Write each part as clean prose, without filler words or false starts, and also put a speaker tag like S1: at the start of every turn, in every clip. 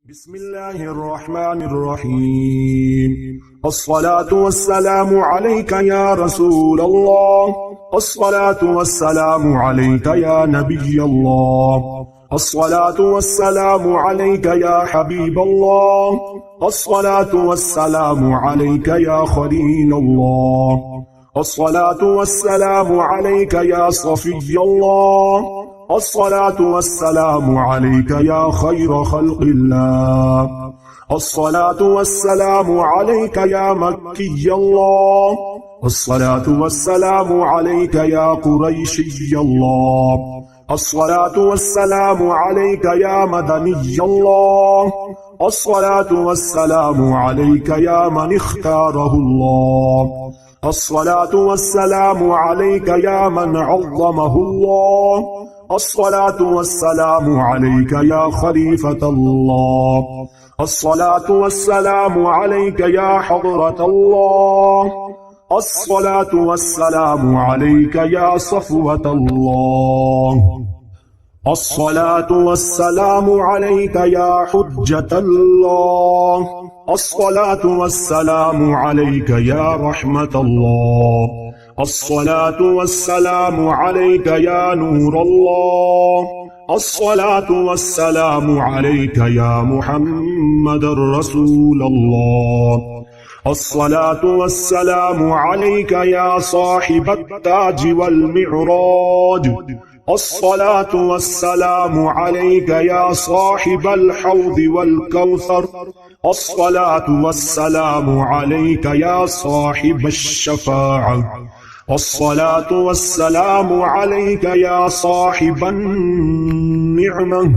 S1: بسم الله الرحمن الرحيم. الصلاة والسلام عليك يا رسول الله، الصلاة والسلام عليك يا نبي الله، الصلاة والسلام عليك يا حبيب الله، الصلاة والسلام عليك يا خليل الله، الصلاة والسلام عليك يا صفي الله، الصلاة والسلام عليك يا خير خلق الله، الصلاة والسلام عليك يا مكي الله، الصلاة والسلام عليك يا قريشي الله، الصلاة والسلام عليك يا مدني الله، الصلاة والسلام عليك يا من اختاره الله، الصلاة والسلام عليك يا من عظمه الله، الصلاة والسلام عليك يا خليفة الله، الصلاة والسلام عليك يا حضرة الله، الصلاة والسلام عليك يا صفوة الله، الصلاة والسلام عليك يا حجة الله، الصلاة والسلام عليك يا رحمة الله، الصلاة والسلام عليك يا نور الله، الصلاة والسلام عليك يا محمد رسول الله، الصلاة والسلام عليك يا صاحب التاج والمعراج، الصلاة والسلام عليك يا صاحب الحوض والكوثر، الصلاة والسلام عليك يا صاحب الشفاعة، الصلاة والسلام عليك يا صاحب النعمة،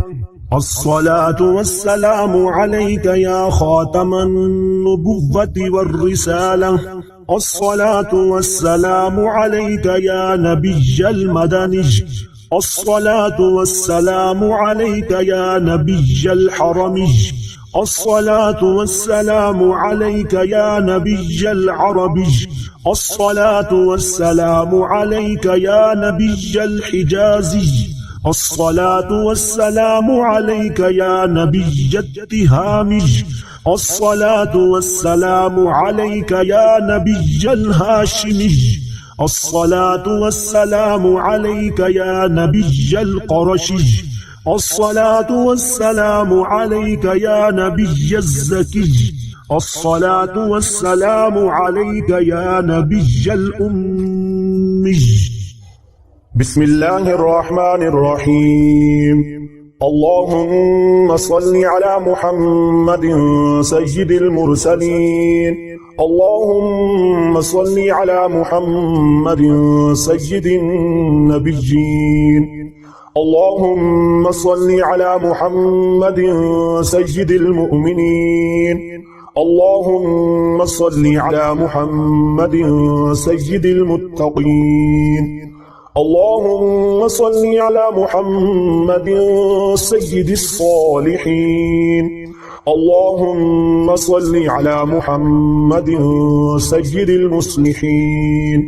S1: الصلاة والسلام عليك يا خاتم النبوة والرسالة، الصلاة والسلام عليك يا نبي المدني، الصلاة والسلام عليك يا نبي الحرمي، الصلاة والسلام عليك يا نبي العربي، الصلاة والسلام عليك يا نبي الحجازي، الصلاة والسلام عليك يا نبي التهامي، الصلاة والسلام عليك يا نبي الهاشمي، الصلاة والسلام عليك يا نبي القرشي، الصلاة والسلام عليك يا نبي الزكي، الصلاة والسلام عليك يا نبي الأمي. بسم الله الرحمن الرحيم. اللهم صل على محمد سيد المرسلين، اللهم صل على محمد سيد النبيين، اللهم صل على محمد سيد المؤمنين، اللهم صل على محمد سيد المتقين، اللهم صل على محمد سيد الصالحين، اللهم صل على محمد سيد المصلحين،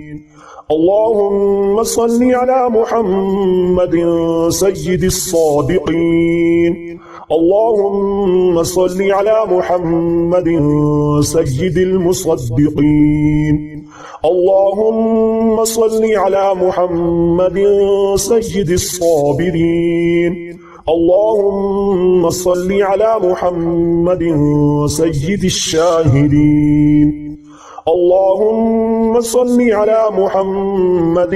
S1: اللهم صل على محمد سيد الصادقين، اللهم صل على محمد سيد المصدقين، اللهم صل على محمد سيد الصابرين، اللهم صل على محمد سيد الشاهدين، اللهم صل على محمد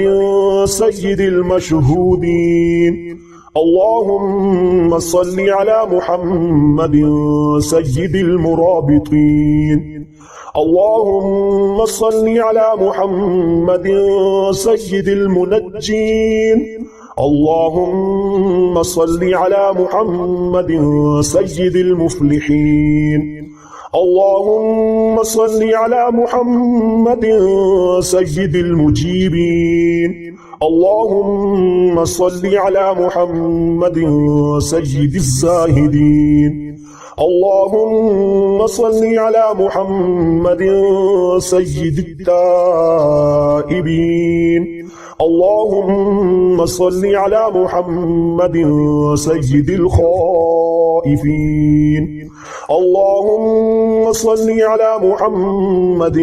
S1: سيد المشهودين، اللهم صل على محمد سيد المرابطين، اللهم صل على محمد سيد المنجين، اللهم صل على محمد سيد المفلحين، اللهم صل على محمد سيد المجيبين، اللهم صل على محمد سيد الزاهدين، اللهم صل على محمد سيد التائبين، اللهم صل على محمد سيد الخائفين، الخائفين اللهم صل على محمد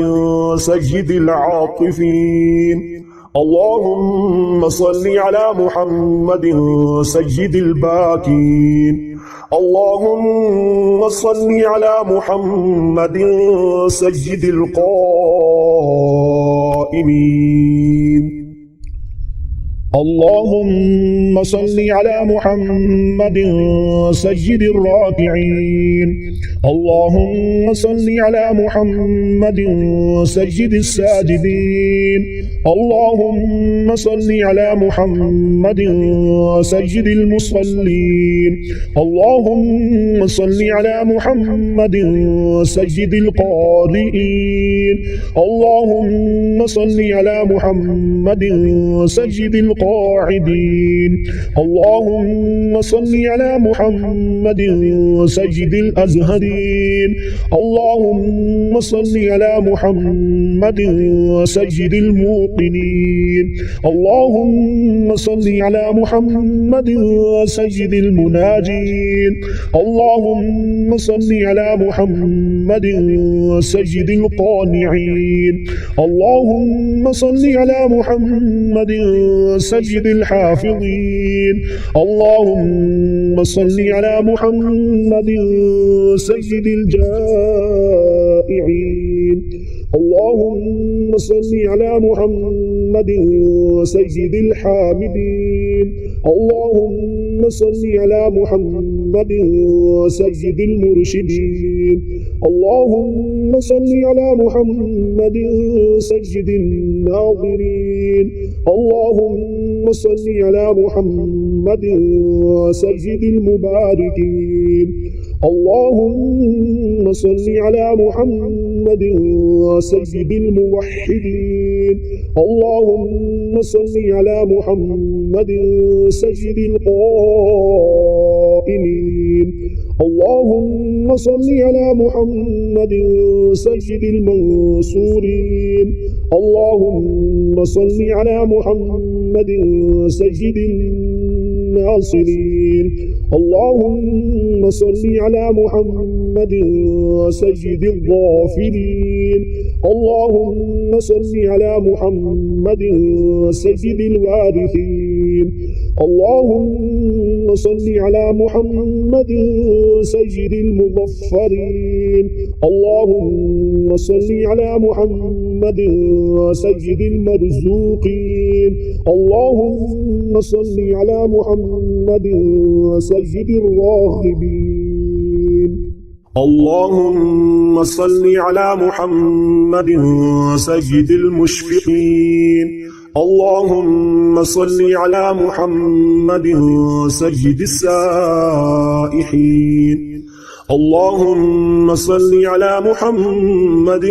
S1: سيد العاطفين اللهم صل على محمد سيد الباكين اللهم صل على محمد سيد القائمين
S2: اللهم صل على محمد سيد الراكعين اللهم صل على محمد سيد الساجدين اللهم صل على محمد سيد المصلين اللهم صل على محمد سيد القارئين اللهم صل على محمد سيد القاعدين اللهم صل على محمد سيد الأزهرين اللهم صل على محمد سيد الموقنين اللهم صل على محمد سيد المناجين اللهم صل على محمد سيد القانعين اللهم صل على محمد سيد الحافظين اللهم صل على محمد سيد الجائعين اللهم صل على محمد سيد الحامدين اللهم صل على محمد سيد المرشدين اللهم صل على محمد سيد الناظرين اللهم صل على محمد سيد المباركين اللهم صل على محمد سيد الموحدين اللهم صل على محمد سيد القائمين اللهم صل على محمد سيد المنصورين اللهم صل على محمد سيد الناصرين اللهم صل على محمد سيد الظافرين اللهم صل على محمد سيد الوارثين اللهم صل على محمد سيد المظفرين اللهم صل على محمد سيد المرزوقين اللهم صل على محمد سيد الراغبين
S1: اللهم صل على محمد سيد المشفقين اللهم صل على محمد سيد السائحين اللهم صل على محمد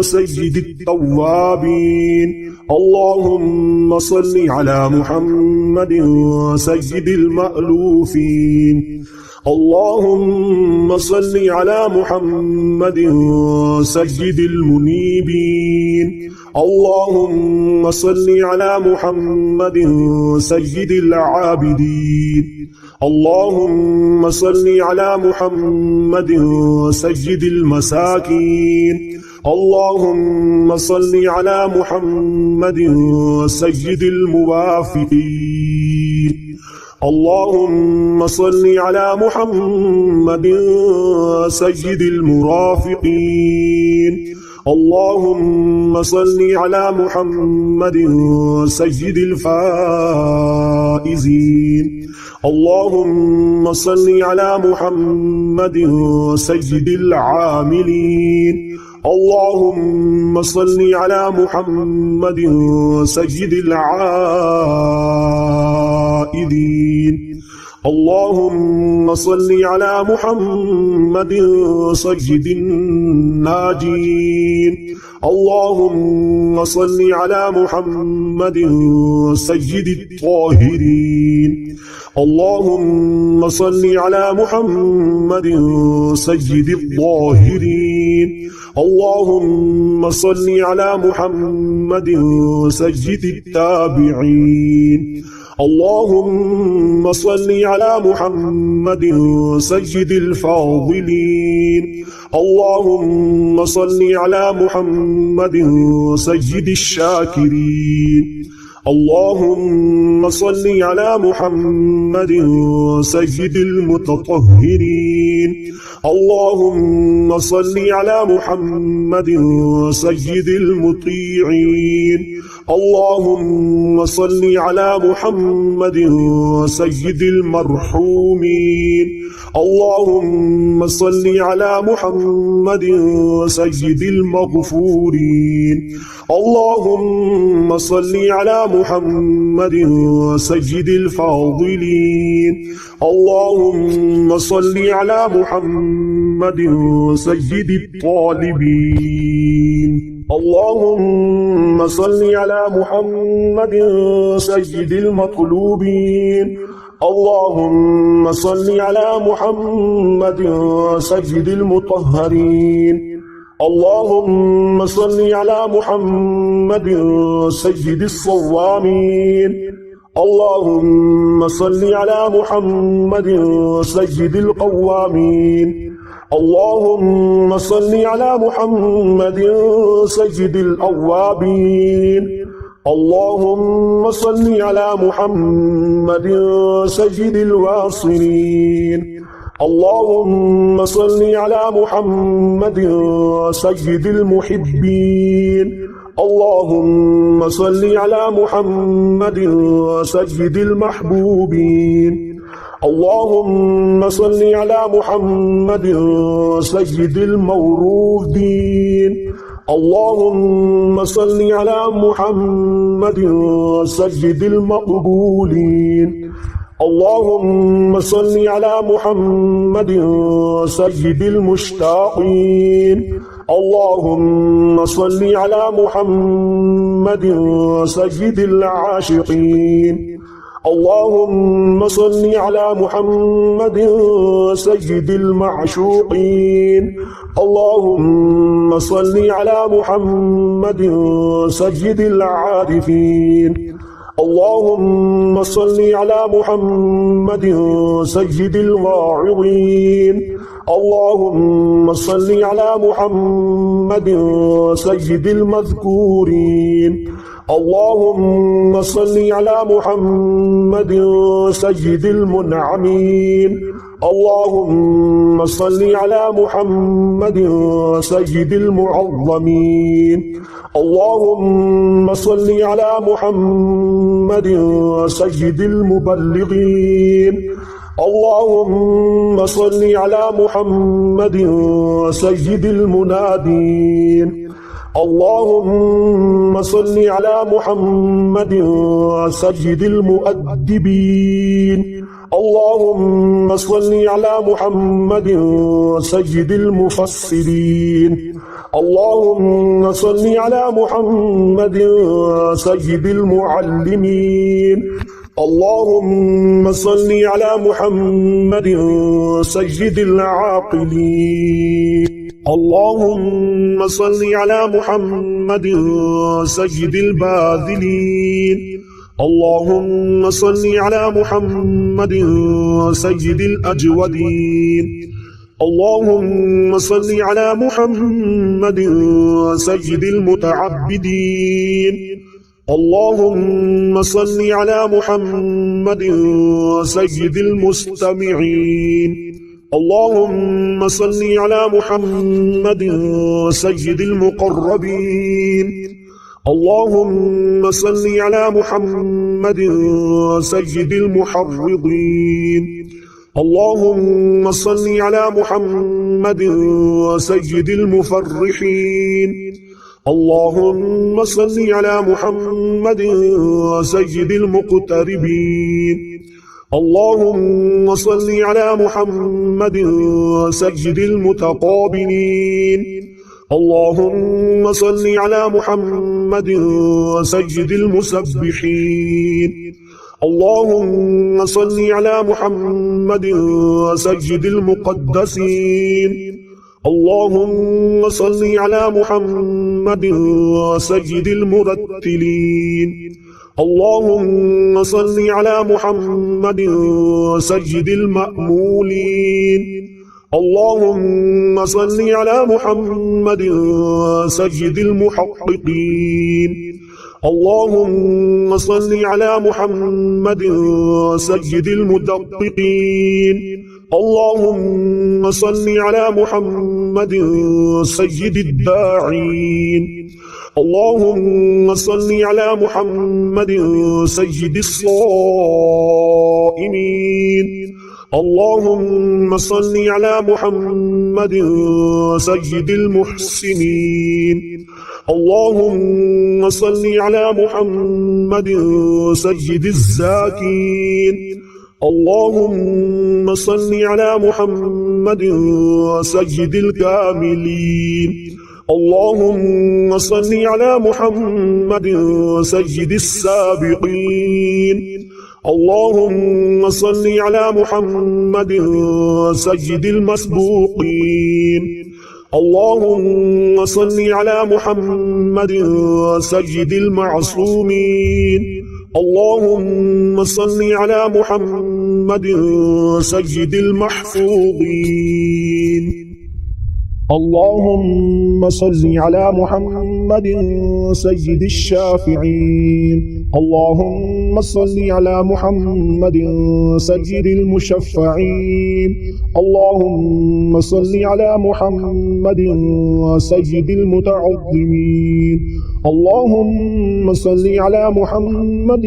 S1: سيد التوابين اللهم صل على محمد سيد المألوفين اللهم صل على محمد سيد المنيبين اللهم صل على محمد سيد العابدين اللهم صل على محمد سيد المساكين اللهم صل على محمد سيد الموافقين اللهم صل على محمد سيد المرافقين اللهم صل على محمد سيد الفائزين اللهم صل على محمد سيد العاملين اللهم صل على محمد سيد العائدين اللهم صل على محمد سيد الناجين اللهم صل على محمد سيد الطاهرين اللهم صل على محمد سيد الظاهرين اللهم صل على محمد سيد التابعين اللهم صل على محمد سيد الفاضلين اللهم صل على محمد سيد الشاكرين اللهم صل على محمد سيد المتطهرين اللهم صل على محمد سيد المطيعين اللهم صل على محمد سيد المرحومين اللهم صل على محمد سيد المغفورين اللهم صل على محمد سيد الفاضلين اللهم صل على محمد سيد الطالبين اللهم صل على محمد سيد المطلوبين اللهم صل على محمد سيد المطهرين اللهم صل على محمد سيد الصوامين اللهم صل على محمد سيد القوامين اللهم صل على محمد سيد الأوابين اللهم صل على محمد سيد الواصلين اللهم صل على محمد سيد المحبين اللهم صل على محمد سيد المحبوبين اللهم صل على محمد سيد الموروثين اللهم صل على محمد سيد المقبولين اللهم صل على محمد سيد المشتاقين اللهم صل على محمد سيد العاشقين اللهم صل على محمد سيد المعشوقين اللهم صل على محمد سيد العارفين اللهم صل على محمد سيد الواعظين اللهم صل على محمد سيد المذكورين اللهم صل على محمد سيد المنعمين اللهم صل على محمد سيد المعظمين اللهم صل على محمد سيد المبلغين اللهم صل على محمد سيد المنادين اللهم صل على محمد سيد المؤدبين اللهم صل على محمد سيد المفسرين اللهم صل على محمد سيد المعلمين اللهم صل على محمد سيد العاقلين اللهم صل على محمد سيد الباذلين اللهم صل على محمد سيد الأجودين اللهم صل على محمد سيد المتعبدين اللهم صل على محمد سيد المستمعين اللهم صل على محمد سيد المقربين اللهم صل على محمد سيد المحرضين اللهم صل على محمد سيد المفرحين اللهم صل على محمد سيد المقتربين اللهم صل على محمد سيد المتقابلين اللهم صل على محمد سيد المسبحين اللهم صل على محمد سيد المقدسين اللهم صل على محمد سيد المرتلين اللهم صل على محمد سيد المأمولين اللهم صل على محمد سيد المحققين اللهم صل على محمد سيد المدققين اللهم صل على محمد سيد الداعين اللهم صل على محمد سيد الصائمين اللهم صل على محمد سيد المحسنين اللهم صل على محمد سيد الزاكين اللهم صل على محمد سيد الكاملين اللهم صل على محمد سيد السابقين اللهم صل على محمد سيد المسبوقين اللهم صل على محمد سيد المعصومين اللهم صل على محمد سيد المحفوظين
S2: اللهم صل على محمد سيد الشافعين اللهم صل على محمد سيد المشفعين اللهم صل على محمد سيد المتعظمين اللهم صل على محمد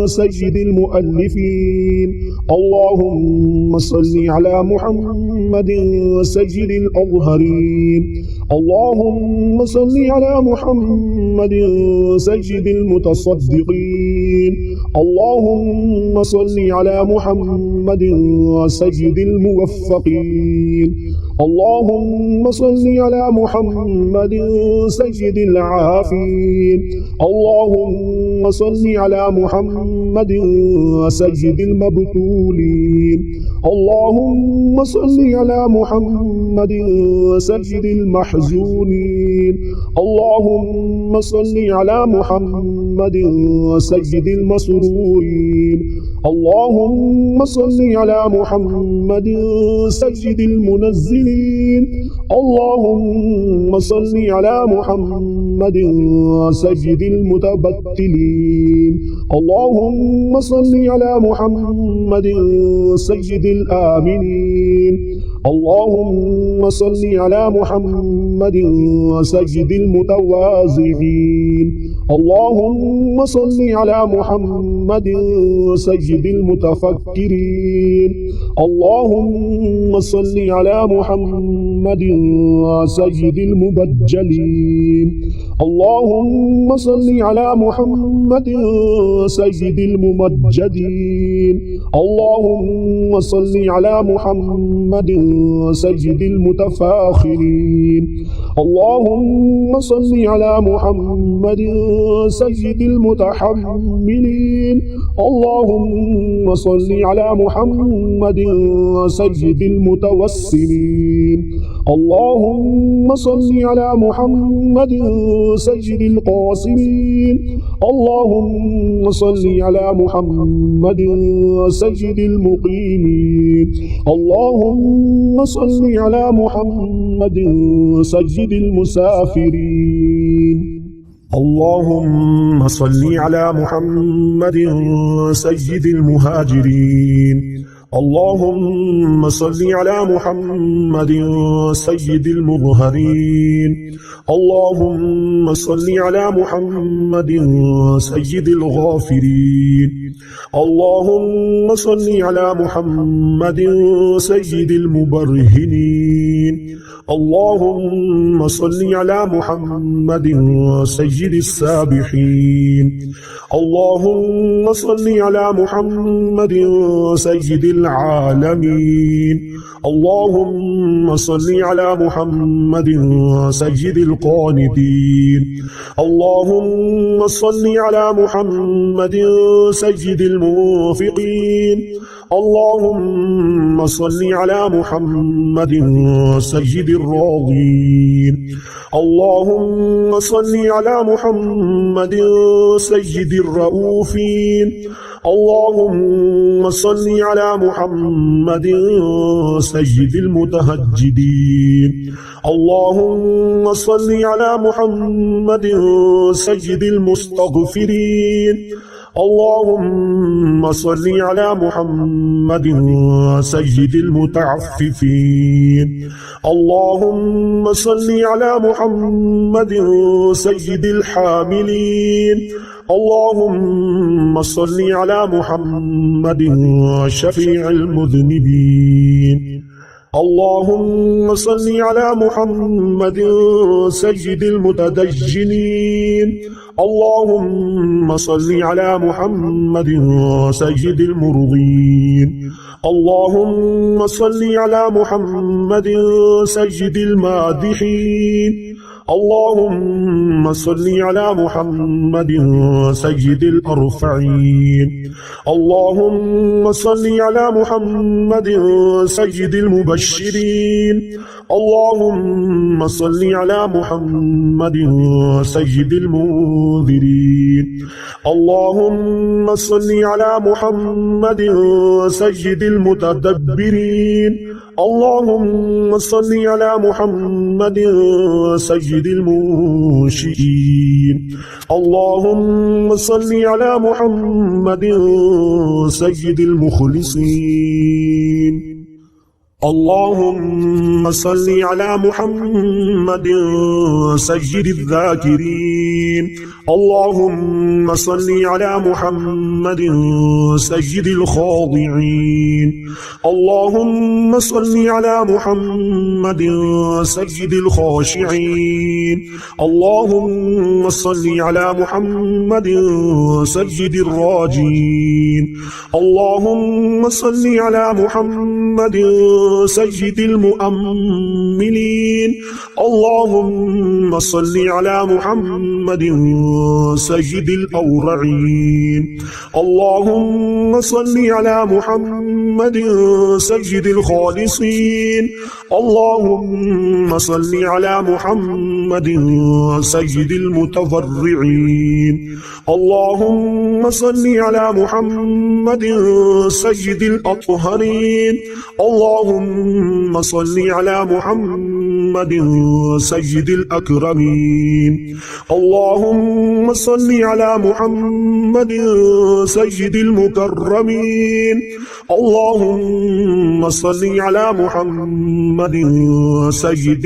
S2: سيد المؤلفين اللهم صل على محمد سيد الأظهرين اللهم صل على محمد سيد المتصدقين اللهم صل على محمد سيد الموفقين اللهم صل على محمد سيد العافين اللهم صل على محمد سيد المبتولين اللهم صل على محمد سيد المحزونين اللهم صل على محمد سيد المسرورين اللهم صل على محمد سيد المنزلين اللهم صل على محمد سيد المتبتلين اللهم صل على محمد سيد الآمنين اللهم صل على محمد سيد المتواضعين اللهم صل على محمد سيد المتفكرين اللهم صل على محمد سيد المبجلين اللهم صل على محمد سيد الممجدين اللهم صل على محمد سيد المتفاخرين اللهم صل على محمد سيد المتحملين اللهم صل على محمد سيد المتوسمين اللهم صل على محمد سيد القاسمين اللهم صل على محمد سيد المقيمين اللهم صل على محمد سيد المسافرين
S1: اللهم صل على محمد سيد المهاجرين اللهم صل على محمد سيد المظهرين اللهم صل على محمد سيد الغافرين اللهم صل على محمد سيد المبرهنين اللهم صل على محمد سيد السابحين اللهم صل على محمد سيد العالمين اللهم صل على محمد سيد القانتين اللهم صل على محمد سيد المنفقين اللهم صل على محمد سيد الراضين اللهم صل على محمد سيد الرؤوفين اللهم صل على محمد سيد المتهجدين اللهم صل على محمد سيد المستغفرين اللهم صل على محمد سيد المتعففين اللهم صل على محمد سيد الحاملين اللهم صل على محمد شفيع المذنبين اللهم صل على محمد سيد المتدجنين اللهم صل على محمد سيد المرضين اللهم صل على محمد سيد المادحين اللهم صل على محمد سيد الأرفعين اللهم صل على محمد سيد المبشرين اللهم صل على محمد سيد المنذرين اللهم صل على محمد سيد المتدبرين اللهم صل على محمد سيد المنشئين اللهم صل على محمد سيد المخلصين اللهم صل على محمد سيد الذاكرين اللهم صل على محمد سيد الخاضعين اللهم صل على محمد سيد الخاشعين اللهم صل على محمد سيد الراجين اللهم صل على محمد سيد المؤملين اللهم صل على محمد سيد الأورعين اللهم صل على محمد سيد الخالصين اللهم صل على محمد سيد المتضرعين اللهم صل على محمد سيد الأطهرين اللهم صل على محمد سيد الأكرمين اللهم صل على محمد سيد المكرمين اللهم صل على محمد سيد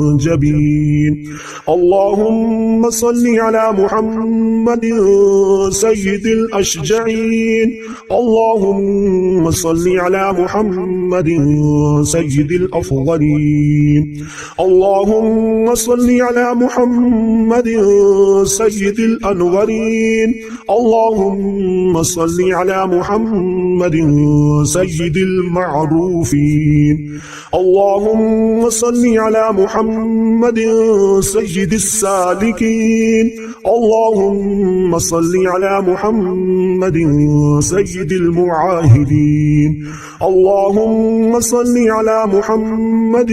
S1: الأنجبين اللهم صل على محمد سيد الأشجعين اللهم صل على محمد سيد الأفضلين اللهم صل على محمد سيد الأنورين اللهم صل على محمد سيد المعروفين اللهم صل على محمد سيد السالكين اللهم صل على محمد سيد المعاهدين اللهم صل على محمد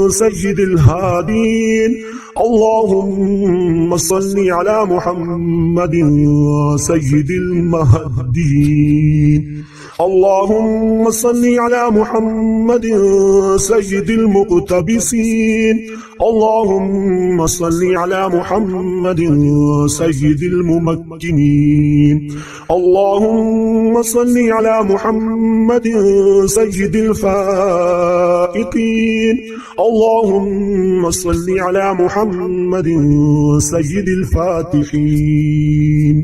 S1: سيد الهادين اللهم صل على محمد سيد المهديين اللهم صل على محمد سيد المقتبسين اللهم صل على محمد سيد الممكنين اللهم صل على محمد سيد الفائقين اللهم صل على محمد سيد الفاتحين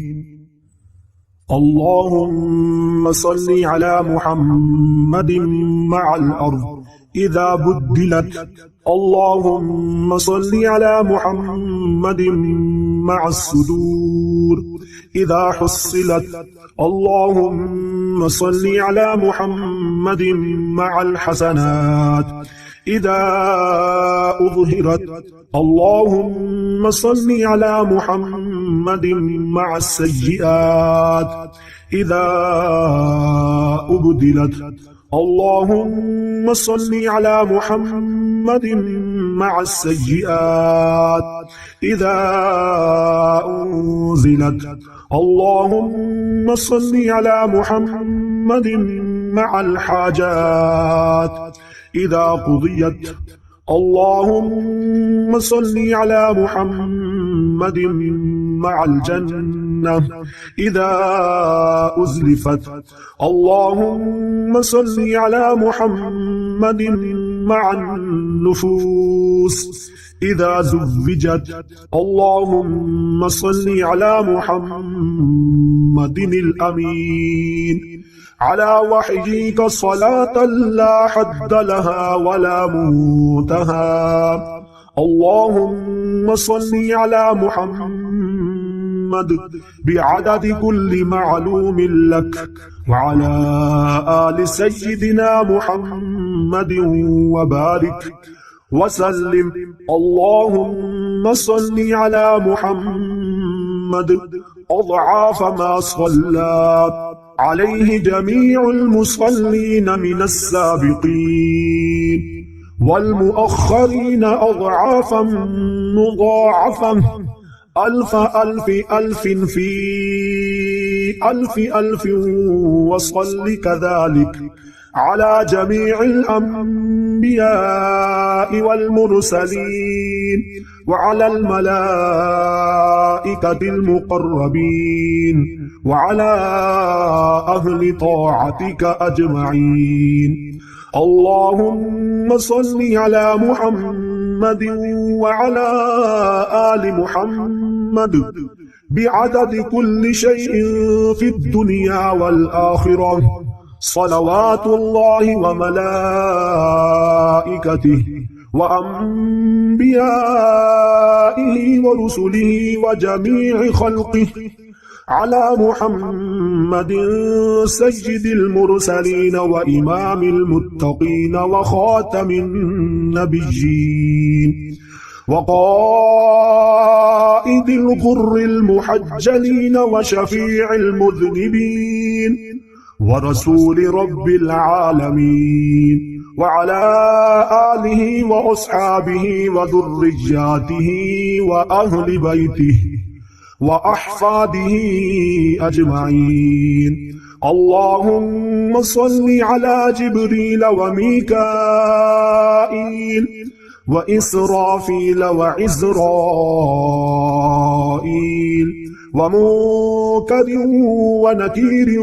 S1: اللهم صل على محمد مع الأرض إذا بدلت اللهم صل على محمد مع الصدور إذا حصلت اللهم صل على محمد مع الحسنات إذا أظهرت اللهم صل على محمد مع السيئات إذا أبدلت اللهم صل على محمد مع السيئات إذا أنزلت اللهم صل على محمد مع الحاجات إذا قضيت اللهم صل على محمد مع الجنة إذا أزلفت اللهم صل على محمد مع النفوس إذا زوجت اللهم صل على محمد الأمين على وحيك صلاة لا حد لها ولا منتهى اللهم صل على محمد بعدد كل معلوم لك وعلى آل سيدنا محمد وبارك وسلم اللهم صل على محمد أضعاف ما صلى عليه جميع المصلين من السابقين والمؤخرين أضعافا مضاعفة ألف ألف ألف في ألف ألف وصل كذلك على جميع الأنبياء والمرسلين وعلى الملائكة المقربين وعلى أهل طاعتك أجمعين اللهم صل على محمد وعلى آل محمد بعدد كل شيء في الدنيا والآخرة صلوات الله وملائكته وأنبيائه ورسله وجميع خلقه على محمد سيد المرسلين وإمام المتقين وخاتم النبيين وقائد الغر المحجلين وشفيع المذنبين ورسول رب العالمين وعلى آله وأصحابه وذرياته وأهل بيته وأحفاده أجمعين اللهم صل على جبريل وميكائيل وإسرافيل وعزرائيل ومنكر ونكير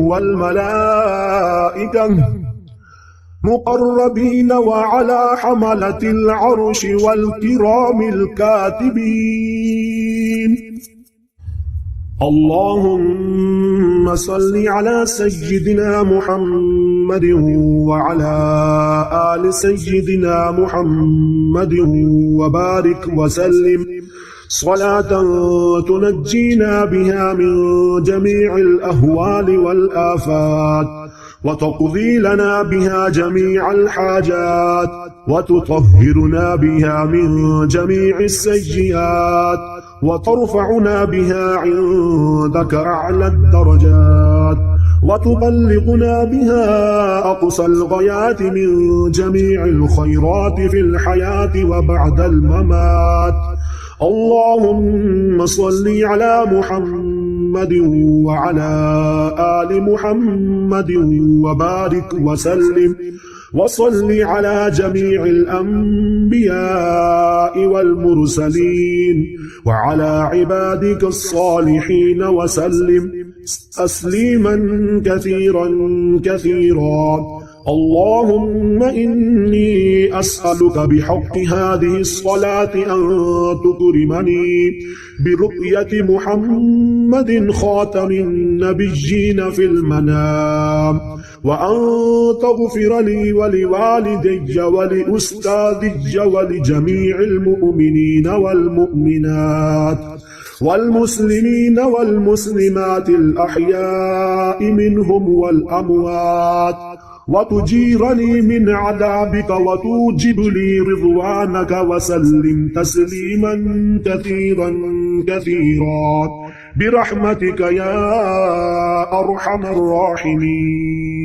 S1: والملائكة مقربين وعلى حملة العرش والكرام الكاتبين اللهم صل على سيدنا محمد وعلى آل سيدنا محمد وبارك وسلم صلاة تنجينا بها من جميع الأهوال والآفات وتقضي لنا بها جميع الحاجات وتطهرنا بها من جميع السيئات وترفعنا بها عندك أعلى الدرجات وتبلغنا بها أقصى الغايات من جميع الخيرات في الحياة وبعد الممات اللهم صل على محمد وعلى آل محمد وبارك وسلم وصل على جميع الأنبياء والمرسلين وعلى عبادك الصالحين وسلم تسليما كثيرا كثيرا اللهم إني أسألك بحق هذه الصلاة أن تكرمني برؤية محمد خاتم النبيين في المنام وأن تغفر لي ولوالدي ولأستاذي ولجميع المؤمنين والمؤمنات والمسلمين والمسلمات الأحياء منهم والأموات وتجيرني من عذابك وتوجب لي رضوانك وسلم تسليما كثيرا كثيرا برحمتك يا أرحم الراحمين.